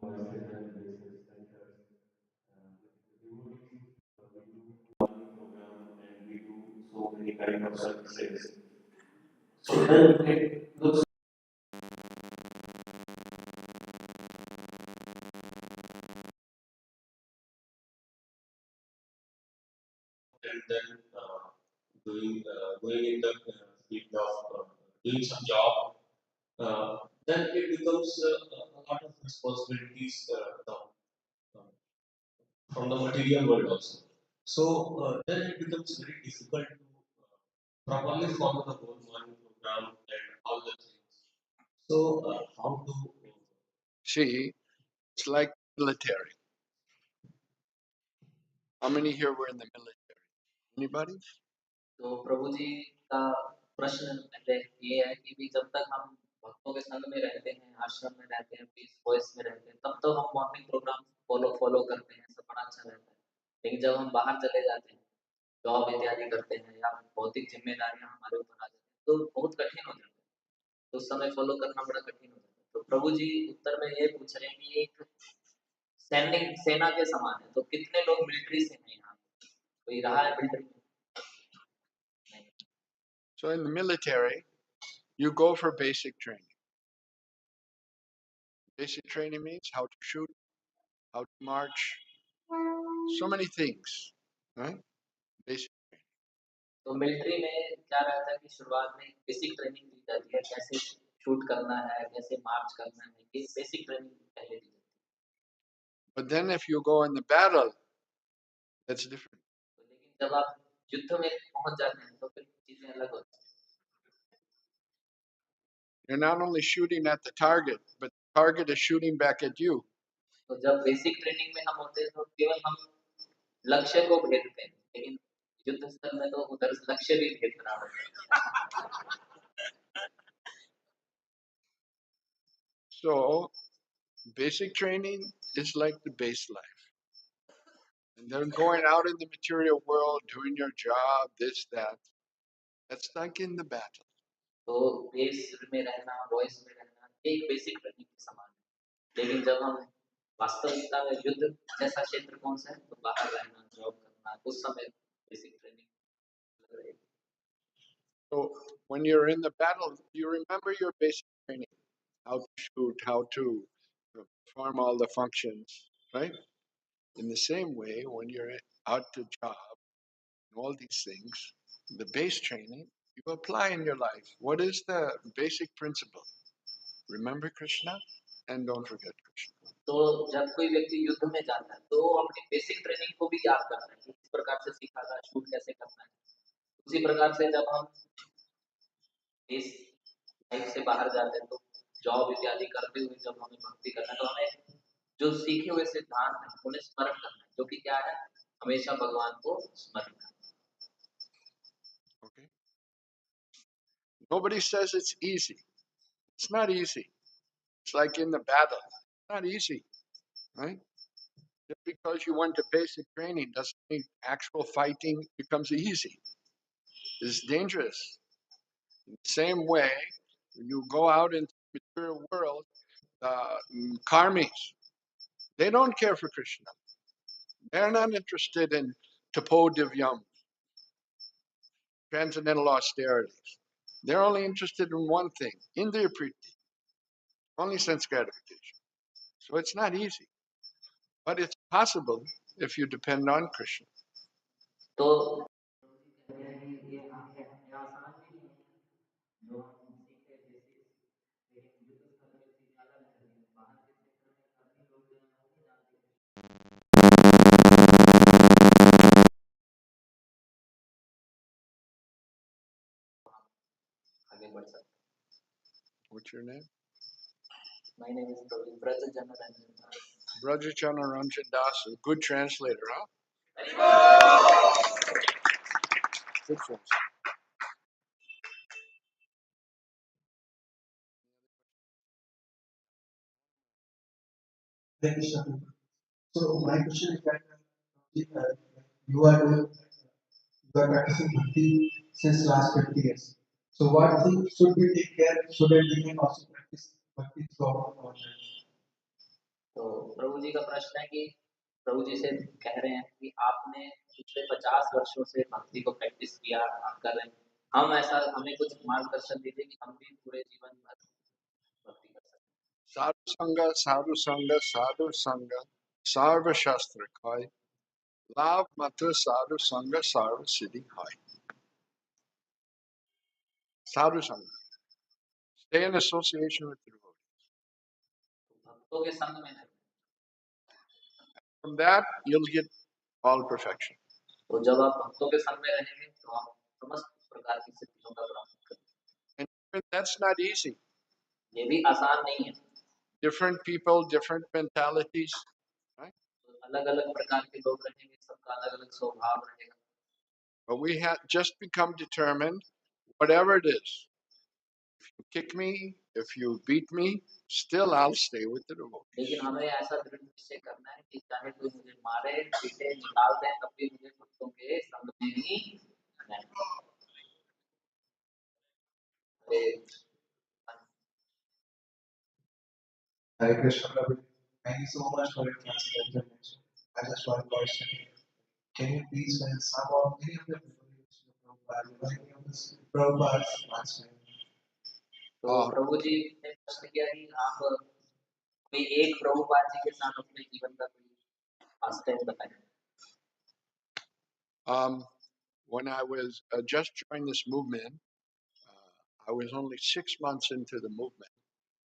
So next life, voices and places like morning program and we do so many kind of services. So then it looks and then going in the field of doing some job, then it becomes a lot of responsibilities from the material world also. So then it becomes very difficult to properly follow the whole morning program and all the things. So how to see, it's like military. How many here were in the military? Anybody? तो प्रभु जी का प्रश्न पहले ये है कि भी जब तक हम भक्तों के संग में रहते हैं, आश्रम में रहते हैं, पीस वॉइस में रहते हैं, तब तो हम मॉर्निंग प्रोग्राम फॉलो करते हैं, सब बड़ा अच्छा रहता है। लेकिन जब हम बाहर चले जाते हैं, जॉब इत्यादि करते हैं या भौतिक जिम्मेदारियां हमारे ऊपर आ जाती हैं, तो बहुत कठिन हो जाता है। तो उस समय फॉलो करना बड़ा कठिन हो जाता है। तो प्रभु जी उत्तर में ये पूछ रहे हैं कि एक सैनिक सेना के समान है, तो कितने लोग मिलिट्री से हैं यहाँ? कोई रहा है मिलिट्री में? नहीं। So in the military, you go for basic training. Basic training means how to shoot, how to march, so many things, right? Basic. तो मिलिट्री में क्या रहता है कि शुरुआत में बेसिक ट्रेनिंग दी जाती है, कैसे शूट करना है, कैसे मार्च करना है, ये बेसिक ट्रेनिंग पहले दी जाती है। But then if you go in the battle, that's different. तो लेकिन जब आप युद्ध में पहुंच जाते हैं तो फिर चीजें अलग होती हैं। You're not only shooting at the target, but the target is shooting back at you. तो जब बेसिक ट्रेनिंग में हम होते हैं तो केवल हम लक्ष्य को भेदते हैं, लेकिन युद्ध स्थल में तो उधर लक्ष्य भी भेद रहा होता है। So basic training is like the base life. And then going out in the material world, doing your job, this, that. That's like in the battle. तो बेस में रहना, वॉइस में रहना एक बेसिक ट्रेनिंग के समान है। लेकिन जब हम वास्तविकता में युद्ध जैसा क्षेत्र कौन सा है, तो बाहर रहना, जॉब करना, उस समय बेसिक ट्रेनिंग रहेगी। So when you're in the battle, you remember your basic training, how to shoot, how to perform all the functions, right? In the same way, when you're out to job and all these things, the base training you apply in your life. What is the basic principle? Remember Krishna and don't forget Krishna. तो जब कोई व्यक्ति युद्ध में जाता है तो अपनी बेसिक ट्रेनिंग को भी याद करता है कि किस प्रकार से सीखा था, शूट कैसे करना है। उसी प्रकार से जब हम इस लाइफ से बाहर जाते हैं तो जॉब इत्यादि करते हुए जब हमें भक्ति करना है तो हमें जो सीखे हुए सिद्धांत हैं उन्हें स्मरण करना है, जो कि क्या है, हमेशा भगवान को स्मरण करना। Okay. Nobody says it's easy. It's not easy. It's like in the battle. It's not easy, right? Just because you went to basic training doesn't mean actual fighting becomes easy. It's dangerous. In the same way, when you go out into the material world, karmis, they don't care for Krishna. They're not interested in tapo divyam, transcendental austerities. They're only interested in one thing, indriya priti, only sense gratification. So it's not easy, but it's possible if you depend on Krishna. तो कहते हैं कि ये आसान भी नहीं है जो हम सीखे बेसिक्स, लेकिन युद्ध स्थल में चीजें अलग रहती हैं। बाहर के क्षेत्र में कर्मी लोग जो हैं वो नहीं जानते आगे बढ़ सकते। What's your name? My name is Brajajana Ranjan Das. Brajachana Ranjan Das, a good translator, huh? Good translator. Thank you, sir. So my question is that you are doing, you are practicing bhakti since last 50 years. So what things should we take care so that we can also practice bhakti throughout our life? तो प्रभु जी का प्रश्न है कि प्रभु जी से कह रहे हैं कि आपने पिछले 50 वर्षों से भक्ति को प्रैक्टिस किया, आप कर रहे हैं। हम ऐसा हमें कुछ मार्गदर्शन दीजिए कि हम भी पूरे जीवन भर भक्ति कर सकें। Sadhu Sangha, Sadhu Sangha, Sadhu Sangha, Sarva Shastra Khai, Lav Matra Sadhu Sangha, Sarva Siddhi Khai. Sadhu Sangha. Stay in association with the devotees. भक्तों के संग में रहना। From that, you'll get all perfection. तो जब आप भक्तों के संग में रहेंगे तो आप समस्त प्रकार की सिद्धियों का प्राप्त करेंगे। And that's not easy. ये भी आसान नहीं है। Different people, different mentalities, right? अलग-अलग प्रकार के लोग रहेंगे, सबका अलग-अलग स्वभाव रहेगा। But we have just become determined, whatever it is. If you kick me, if you beat me, still I'll stay with the devotees. लेकिन हमें ऐसा दृढ़ निश्चय करना है कि चाहे कोई मुझे मारे, पीटे, निकाल दे, तब भी मुझे भक्तों के संग में ही रहना है। Hare Krishna Prabhu. Thank you so much for your translation. I just one question. Can you please tell some of any of the Prabhupada, any of the Prabhupada's translation? तो प्रभु जी ने प्रश्न किया कि आप कोई एक प्रभुपाद जी के साथ अपने जीवन का कोई पास टाइम बताएं। When I was just joined this movement, I was only 6 months into the movement,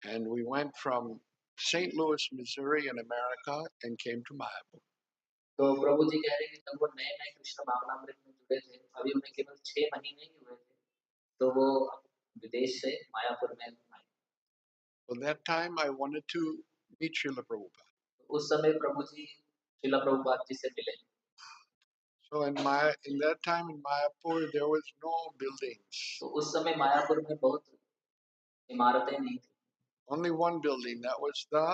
and we went from St. Louis, Missouri, in America, and came to Mayapur. तो प्रभु जी कह रहे हैं कि जब वो नए-नए कृष्ण भावनामृत में जुड़े थे, अभी उन्हें केवल 6 महीने ही हुए थे, तो वो विदेश से मायापुर में आए। Well, that time I wanted to meet Srila Prabhupada. उस समय प्रभु जी श्रील प्रभुपाद जी से मिले। So in that time in Mayapur, there was no buildings. तो उस समय मायापुर में बहुत इमारतें नहीं थी। Only one building, that was the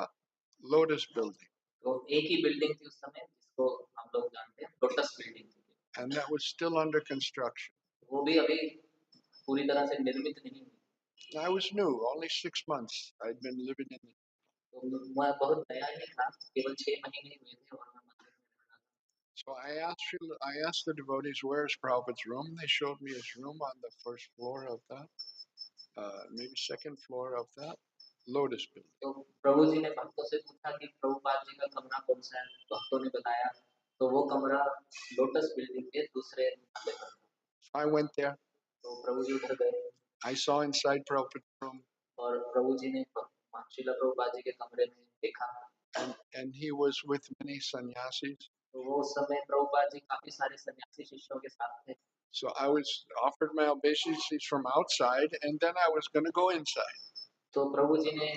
Lotus building. तो एक ही बिल्डिंग थी उस समय जिसको हम आप लोग जानते हैं lotus building, and that was still under construction. वो भी अभी पूरी तरह से निर्मित नहीं हुई। I was new, only 6 months. I'd been living in. तो मैं बहुत नया ही था, केवल 6 महीने ही हुए थे और मैं मंदिर में रह रहा था। So I asked the devotees, "Where's Prabhupada's room?" They showed me his room on the first floor of that, maybe second floor of that lotus building. तो प्रभु जी ने भक्तों से पूछा कि प्रभुपाद जी का कमरा कौन सा है, भक्तों ने बताया तो वो कमरा लोटस बिल्डिंग के दूसरे माले पर था। So I went there. तो प्रभु जी उधर गए I saw inside Prabhupada's room, और प्रभु जी ने श्रील प्रभुपाद जी के कमरे में देखा, and he was with many sannyasis. तो वो उस समय प्रभुपाद जी काफी सारे सन्यासी शिष्यों के साथ थे। So I was offered my obeisances from outside, and then I was going to go inside. तो प्रभु जी ने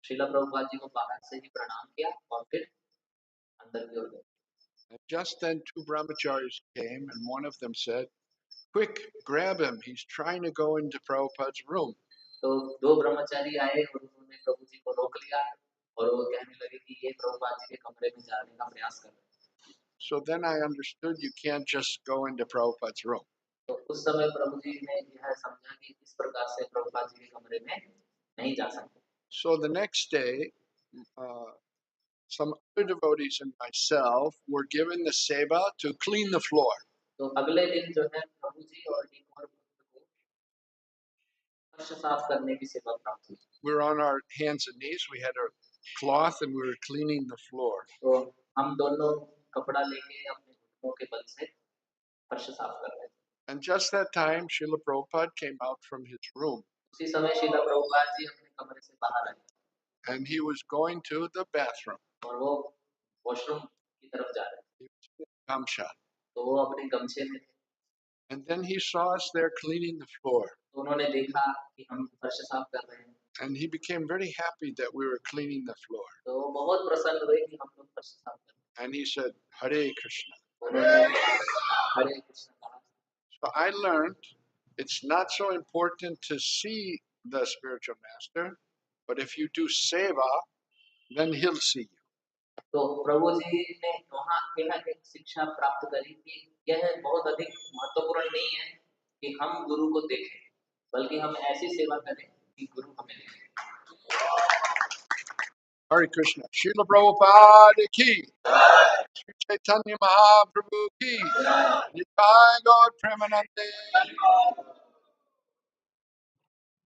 श्रील प्रभुपाद जी को बाहर से ही प्रणाम किया और फिर अंदर की ओर गए। And just then 2 brahmacharis came, and one of them said, "Quick, grab him. He's trying to go into Prabhupada's room." तो 2 ब्रह्मचारी आए और उन्होंने प्रभु जी को रोक लिया और वो कहने लगे कि ये प्रभुपाद जी के कमरे में जाने का प्रयास कर रहे हैं। So then I understood you can't just go into Prabhupada's room. तो उस समय प्रभु जी ने यह समझा कि इस प्रकार से प्रभुपाद जी के कमरे में नहीं जा सकते। So the next day, some other devotees and myself were given the seva to clean the floor. तो अगले दिन जो है प्रभु जी और एक और भक्त को फर्श साफ करने की सेवा प्राप्त हुई। We were on our hands and knees. We had a cloth and we were cleaning the floor. तो हम दोनों कपड़ा लेके अपने घुटनों के बल से फर्श साफ कर रहे थे। And just that time, Srila Prabhupada came out from his room. उसी समय श्रील प्रभुपाद जी अपने कमरे से बाहर आए And he was going to the bathroom. और वो वॉशरूम की तरफ जा रहे थे। He was in Gamsha. तो वो अपने गमछे में थे। And then he saw us there cleaning the floor. तो उन्होंने देखा कि हम फर्श साफ कर रहे हैं। And he became very happy that we were cleaning the floor. तो वो बहुत प्रसन्न हुए कि हम लोग फर्श साफ कर रहे हैं। And he said, "Hare Krishna." उन्होंने हरे कृष्ण कहा। So I learned it's not so important to see the spiritual master, but if you do seva, then he'll see you. तो प्रभु जी ने वहाँ यह एक शिक्षा प्राप्त करी कि यह बहुत अधिक महत्वपूर्ण नहीं है कि हम गुरु को देखें, बल्कि हम ऐसी सेवा करें कि गुरु हमें देखें। Hare Krishna. Srila Prabhupada ki. Sri Chaitanya Mahaprabhu ki. Nitai Gaur Premanande.